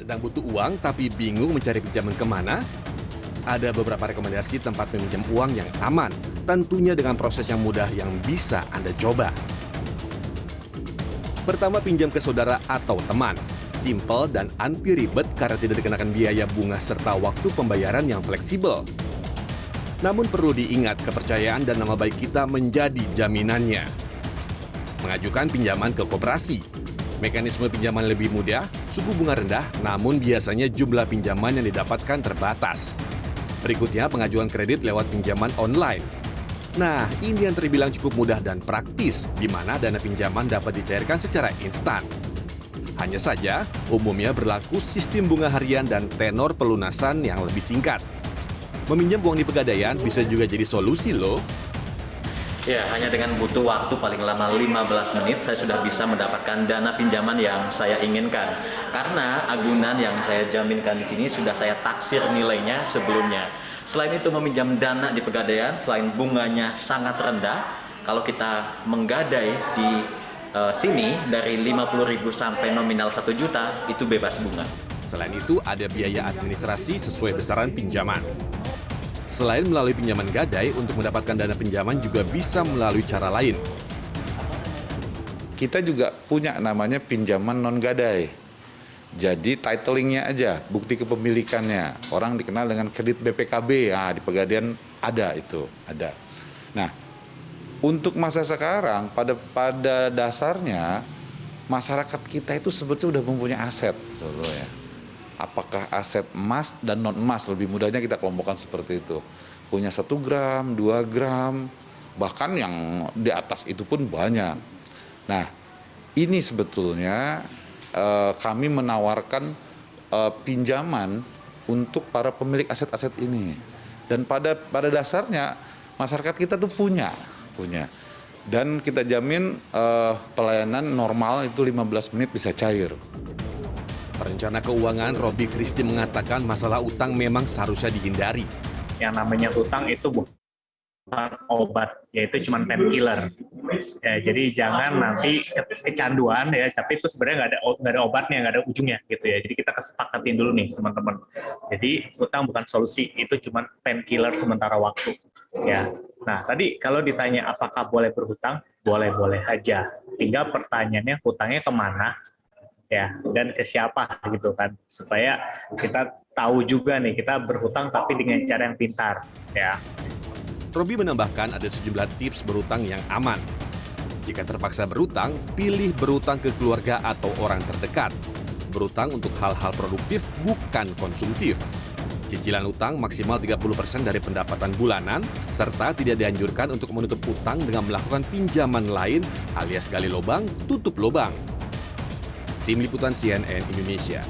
Sedang butuh uang tapi bingung mencari pinjaman kemana? Ada beberapa rekomendasi tempat meminjam uang yang aman, tentunya dengan proses yang mudah yang bisa Anda coba. Pertama, pinjam ke saudara atau teman. Simple dan anti ribet karena tidak dikenakan biaya bunga serta waktu pembayaran yang fleksibel. Namun perlu diingat, kepercayaan dan nama baik kita menjadi jaminannya. Mengajukan pinjaman ke koperasi. Mekanisme pinjaman lebih mudah, suku bunga rendah, namun biasanya jumlah pinjaman yang didapatkan terbatas. Berikutnya, pengajuan kredit lewat pinjaman online. Nah, ini yang terbilang cukup mudah dan praktis, di mana dana pinjaman dapat dicairkan secara instan. Hanya saja, umumnya berlaku sistem bunga harian dan tenor pelunasan yang lebih singkat. Meminjam uang di Pegadaian bisa juga jadi solusi loh. Ya, hanya dengan butuh waktu paling lama 15 menit, saya sudah bisa mendapatkan dana pinjaman yang saya inginkan. Karena agunan yang saya jaminkan di sini sudah saya taksir nilainya sebelumnya. Selain itu, meminjam dana di Pegadaian, selain bunganya sangat rendah, kalau kita menggadai di sini dari 50.000 sampai nominal 1 juta, itu bebas bunga. Selain itu, ada biaya administrasi sesuai besaran pinjaman. Selain melalui pinjaman gadai, untuk mendapatkan dana pinjaman juga bisa melalui cara lain. Kita juga punya namanya pinjaman non-gadai. Jadi titlingnya aja, bukti kepemilikannya. Orang dikenal dengan kredit BPKB, nah, di Pegadaian ada itu, ada. Nah, untuk masa sekarang, pada dasarnya, masyarakat kita itu sebetulnya sudah mempunyai aset sebetulnya. Apakah aset emas dan non-emas, lebih mudahnya kita kelompokkan seperti itu. Punya 1 gram, 2 gram, bahkan yang di atas itu pun banyak. Nah, ini sebetulnya kami menawarkan pinjaman untuk para pemilik aset-aset ini. Dan pada dasarnya masyarakat kita tuh punya. Dan kita jamin pelayanan normal itu 15 menit bisa cair. Perencana keuangan Robi Kristi mengatakan masalah utang memang seharusnya dihindari. Yang namanya utang itu bukan obat, yaitu cuma painkiller. Ya, jadi jangan nanti kecanduan ya, tapi itu sebenarnya nggak ada obatnya, nggak ada ujungnya gitu ya. Jadi kita kesepakatin dulu nih teman-teman. Jadi utang bukan solusi, itu cuma painkiller sementara waktu. Ya. Nah tadi kalau ditanya apakah boleh berhutang, boleh-boleh aja. Tinggal pertanyaannya hutangnya kemana? Ya, dan ke siapa gitu kan, supaya kita tahu juga nih kita berhutang tapi dengan cara yang pintar ya. Robi menambahkan ada sejumlah tips berhutang yang aman. Jika terpaksa berhutang, pilih berhutang ke keluarga atau orang terdekat. Berhutang untuk hal-hal produktif, bukan konsumtif. Cicilan utang maksimal 30% dari pendapatan bulanan, serta tidak dianjurkan untuk menutup utang dengan melakukan pinjaman lain alias gali lubang, tutup lubang. Tim Liputan CNN Indonesia.